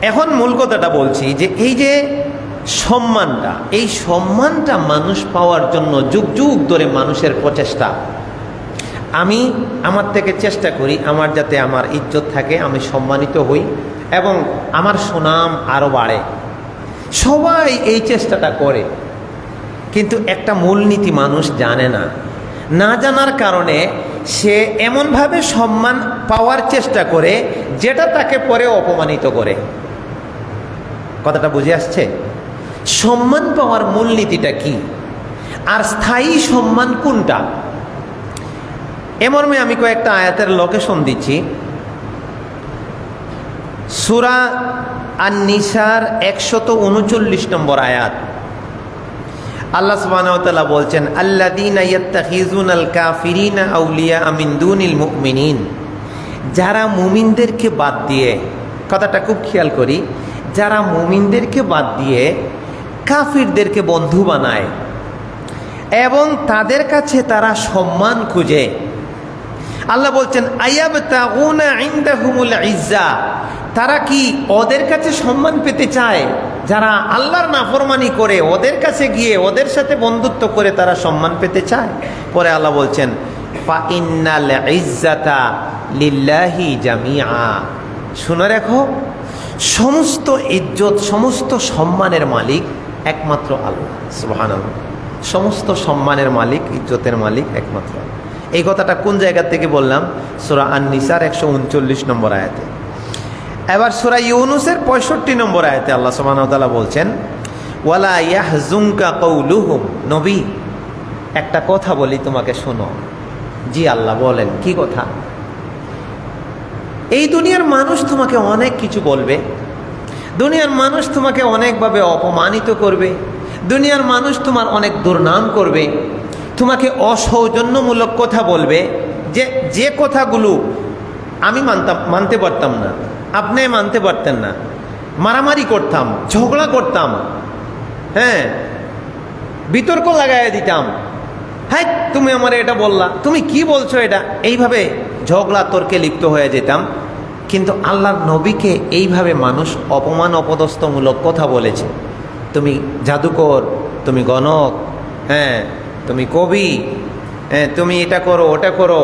এখন মূল কথাটা বলছি যে এই যে সম্মানটা, এই সম্মানটা মানুষ পাওয়ার জন্য যুগ যুগ ধরে মানুষের প্রচেষ্টা। আমি আমার থেকে চেষ্টা করি আমার যাতে আমার ইজ্জত থাকে, আমি সম্মানিত হই এবং আমার সুনাম আরও বাড়ে। সবাই এই চেষ্টাটা করে, কিন্তু একটা মূলনীতি মানুষ জানে না। না জানার কারণে সে এমনভাবে সম্মান পাওয়ার চেষ্টা করে যেটা তাকে পরে অপমানিত করে। কথাটা বুঝে আসছে? সম্মান পাওয়ার মূলনীতিটা কি আর স্থায়ী সম্মান কোনটা? এ মর্মে আমি কয়েকটা আয়াতের লোকেশন দিচ্ছি। সূরা আন-নিসার 139 নম্বর আয়াত। আল্লাহ সুবহানাহু ওয়া তাআলা বলছেন, আল্লাযীনা ইয়াত্তাখিযুনাল কাফিরিনা আউলিয়া মিন দুনিল মুমিনিন। যারা মুমিনদেরকে বাদ দিয়ে, কথাটা খুব খেয়াল করি, যারা মুমিনদেরকে বাদ দিয়ে কাফিরদেরকে বন্ধু বানায় এবং তাদের কাছে তারা সম্মান খুঁজে। আল্লাহ বলছেন, আয়াবতাগুনা ইনদাহুমুল ইজ্জা। তারা কি ওদের কাছে সম্মান পেতে চায়? যারা আল্লাহর নাফরমানি করে ওদের কাছে গিয়ে ওদের সাথে বন্ধুত্ব করে তারা সম্মান পেতে চায়? পরে আল্লাহ বলছেন, ফা ইন্নাল ইজ্জাতা লিল্লাহি জামিআ। শুনে রাখো, সমস্ত ইজ্জত, সমস্ত সম্মানের মালিক একমাত্র আল্লাহ সুবহানাল্লাহ। সমস্ত সম্মানের মালিক, ইজ্জতের মালিক একমাত্র। এই কথাটা কোন জায়গা থেকে বললাম? সূরা আন-নিসার 139 নম্বর আয়াতে। এবার সূরা ইউনূসের 65 নম্বর আয়াতে আল্লাহ সুবহানাহু ওয়া তাআলা বলছেন, ওয়ালা ইয়াহজুনকা কওলুহুম। নবী, একটা কথা বলি, তোমাকে শোনো। জি আল্লাহ বলেন, কি কথা? এই দুনিয়ার মানুষ তোমাকে অনেক কিছু বলবে, দুনিয়ার মানুষ তোমাকে অনেকভাবে অপমানিত করবে, দুনিয়ার মানুষ তোমার অনেক দুর্নাম করবে, তোমাকে অসৌজন্যমূলক কথা বলবে, যে কথাগুলো আমি মানতে পারতাম না, আপনি মানতে পারতেন না। মারামারি করতাম, ঝগড়া করতাম, হ্যাঁ, বিতর্ক লাগাইয়া দিতাম। হ্যাঁ, তুমি আমার এটা বললা, তুমি কি বলছো এটা, এইভাবে ঝগড়া তর্কে লিপ্ত হয়ে যেতাম। কিন্তু আল্লাহর নবীকে এইভাবে মানুষ অপমান অপদস্থমূলক কথা বলেছে। তুমি জাদুকর, তুমি গণক, হ্যাঁ, তুমি কবি, হ্যাঁ, তুমি এটা করো ওটা করো।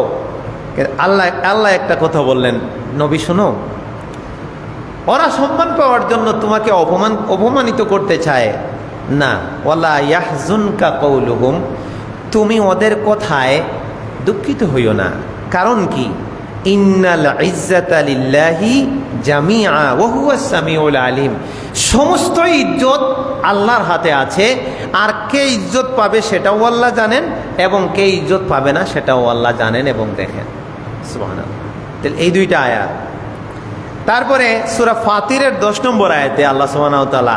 আল্লাহ একটা কথা বললেন, নবী শোনো, ওরা সম্মান পাওয়ার জন্য তোমাকে অপমানিত করতে চায় না। ওয়ালা ইয়াহজুনকা কওলুহুম। তুমি ওদের কথায় দুঃখিত হইও না। কারণ কি? ইন্নাল ইজ্জাতা লিল্লাহি জামিআ ওয়া হুয়াস সামিউল আলিম। সমস্ত ইজ্জত আল্লাহর হাতে আছে, আর কে ইজ্জত পাবে সেটাও আল্লাহ জানেন এবং কে ইজ্জত পাবে না সেটাও আল্লাহ জানেন এবং দেখেন। সুবহানাল্লাহ। তাহলে এই দুইটা আয়াত। তারপরে সূরা ফাতিরের 10 নম্বর আয়াতে আল্লাহ সুবহানাহু ওয়া তাআলা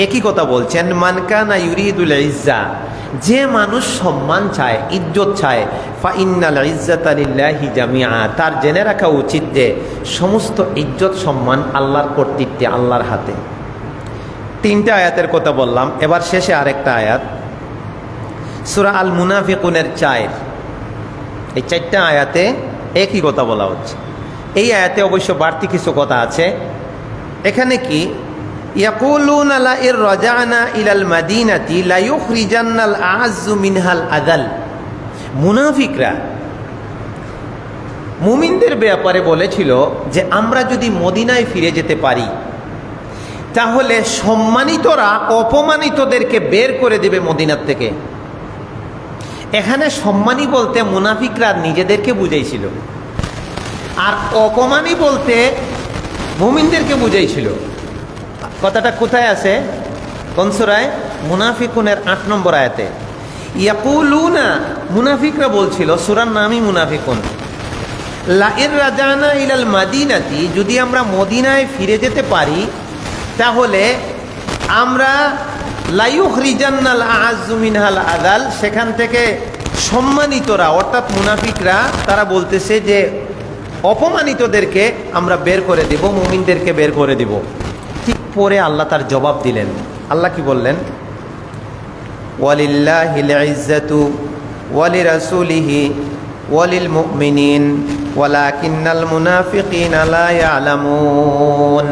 একই কথা বলছেন, মান কানা ইউরিদুল ইজ্জা। যে মানুষ সম্মান চায়, ইজ্জত চায়, ফা ইন্নাল ইজ্জাতা লিল্লাহি জামিআ। তার জেনে রাখা উচিত যে সমস্ত ইজ্জত সম্মান আল্লাহর কর্তৃত্বে, আল্লাহর হাতে। 3টা আয়াতের কথা বললাম, এবার শেষে আরেকটা আয়াত, সূরা আল মুনাফিকুনের 4। এই 4টা আয়াতে একই কথা বলা হচ্ছে। এই আয়াতে অবশ্য বাড়তি কিছু কথা আছে। এখানে কি? ইয়াকুলুনা লা ইর রাজানা ইলাল মাদিনাতি লা ইউখরিজান্নাল আ'আজ্জু মিনহাল আযাল। মুনাফিকরা মুমিনদের ব্যাপারে বলেছিল যে আমরা যদি মদিনায় ফিরে যেতে পারি তাহলে সম্মানিতরা অপমানিতদেরকে বের করে দেবে মদিনার থেকে। এখানে সম্মানী বলতে মুনাফিকরা নিজেদেরকে বুঝাইছিল, আর অপমানী বলতে মুমিনদেরকে বুঝাইছিল। কথাটা কোথায় আছে? কোন সূরায়? মুনাফিকুনের 8 নম্বর আয়াতে। ইয়াকুলুনা, মুনাফিকরা বলছিল, সূরার নামই মুনাফিকুন, লা ইর রাজানা ইলাল মাদিনাতি, যদি আমরা মদিনায় ফিরে যেতে পারি তাহলে আমরা লা ইউখরিজান্নাল আ'আজ্জু মিনহাল আযাল, সেখান থেকে সম্মানিতরা অর্থাৎ মুনাফিকরা তারা বলতেছে যে অপমানিতদেরকে আমরা বের করে দেব, মুমিনদেরকে বের করে দেব। ঠিক পরে আল্লাহ তার জবাব দিলেন। আল্লাহ কি বললেন? ওয়ালিল্লাহিল ইজ্জাতু ওয়ালিরাসূলিহি ওয়ালিল মুমিনিন ওয়ালাকিন্নাল মুনাফিকিনা লা ইয়ালামুন।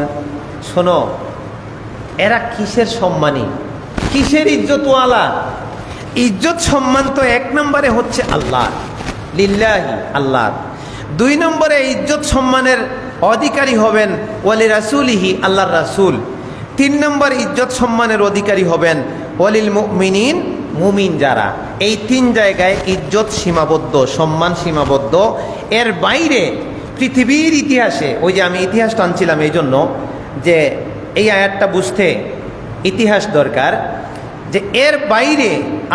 শোনো, এরা কিসের সম্মানী, কিসের ইজ্জতওয়ালা? ইজ্জত সম্মান তো এক নম্বরে হচ্ছে আল্লাহ, লিল্লাহি, আল্লাহ। 2 নম্বরে ইজ্জত সম্মানের অধিকারী হবেন ওয়ালি রাসূলিহি, আল্লাহর রাসূল। 3 নম্বর ইজ্জত সম্মানের অধিকারী হবেন ওয়ালিল মুমিনিন, মুমিন যারা। এই 3 জায়গায় ইজ্জত সীমাবদ্ধ, সম্মান সীমাবদ্ধ। এর বাইরে পৃথিবীর ইতিহাসে, ওই যে আমি ইতিহাস টানছিলাম এই জন্য যে এই আয়াতটা বুঝতে ইতিহাস দরকার, যে এর বাইরে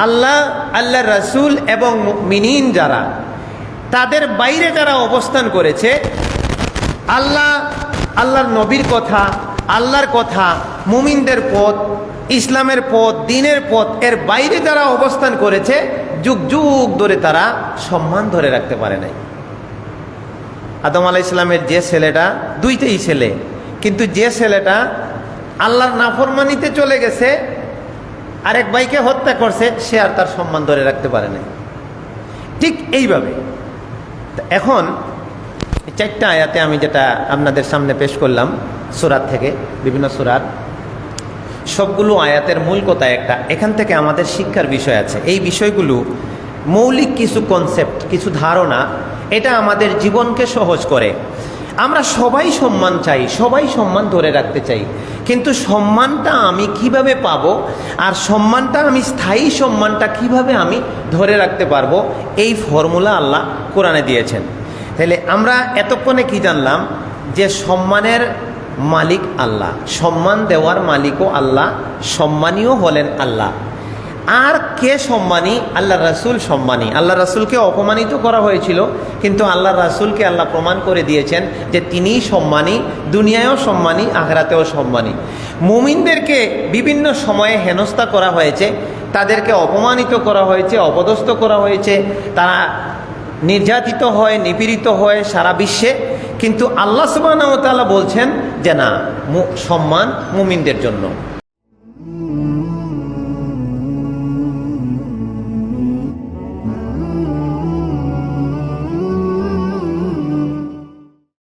আল্লাহ, আল্লাহর রাসূল এবং মুমিনিন যারা, তাদের বাইরে যারা অবস্থান করেছে, আল্লাহর নবীর কথা, আল্লাহর কথা, মুমিনদের পথ, ইসলামের পথ, দ্বীনের পথ, এর বাইরে যারা অবস্থান করেছে, যুগ যুগ ধরে তারা সম্মান ধরে রাখতে পারে নাই। আদম আলাইহিস সালামের যে ছেলেটা, 2টেই ছেলে, কিন্তু যে ছেলেটা আল্লাহর নাফরমানিতে চলে গেছে, আরেক ভাইকে হত্যা করছে, সে আর তার সম্মান ধরে রাখতে পারে নাই। ঠিক এইভাবে এখন 4টা আয়াতে আমি যেটা আপনাদের সামনে পেশ করলাম সূরাত থেকে, বিভিন্ন সূরার, সবগুলো আয়াতের মূল কথা একটা। এখান থেকে আমাদের শিক্ষার বিষয় আছে। এই বিষয়গুলো মৌলিক কিছু কনসেপ্ট, কিছু ধারণা, এটা আমাদের জীবনকে সহজ করে। আমরা সবাই সম্মান চাই, সবাই সম্মান ধরে রাখতে চাই, কিন্তু সম্মানটা আমি কিভাবে পাবো, আর সম্মানটা আমি, স্থায়ী সম্মানটা কিভাবে আমি ধরে রাখতে পারবো, এই ফর্মুলা আল্লাহ কোরআনে দিয়েছেন। তাহলে আমরা এতক্ষণে কি জানলাম? যে সম্মানের মালিক আল্লাহ, সম্মান দেওয়ার মালিকও আল্লাহ, সম্মানীয় হলেন আল্লাহ। আর কে সম্মানী? আল্লাহ রাসূল সম্মানী। আল্লাহ রাসূলকে অপমানিত করা হয়েছিল, কিন্তু আল্লাহ রাসূলকে আল্লাহ প্রমাণ করে দিয়েছেন যে তিনিই সম্মানী, দুনিয়ায়ও সম্মানী, আখিরাতেও সম্মানী। মুমিনদেরকে বিভিন্ন সময়ে হেনস্থা করা হয়েছে, তাদেরকে অপমানিত করা হয়েছে, অপদস্থ করা হয়েছে, তারা নির্যাতিত হয়, নিপীড়িত হয় সারা বিশ্বে, কিন্তু আল্লাহ সুবহানাহু ওয়া তাআলা বলছেন যে না, সম্মান মুমিনদের জন্য।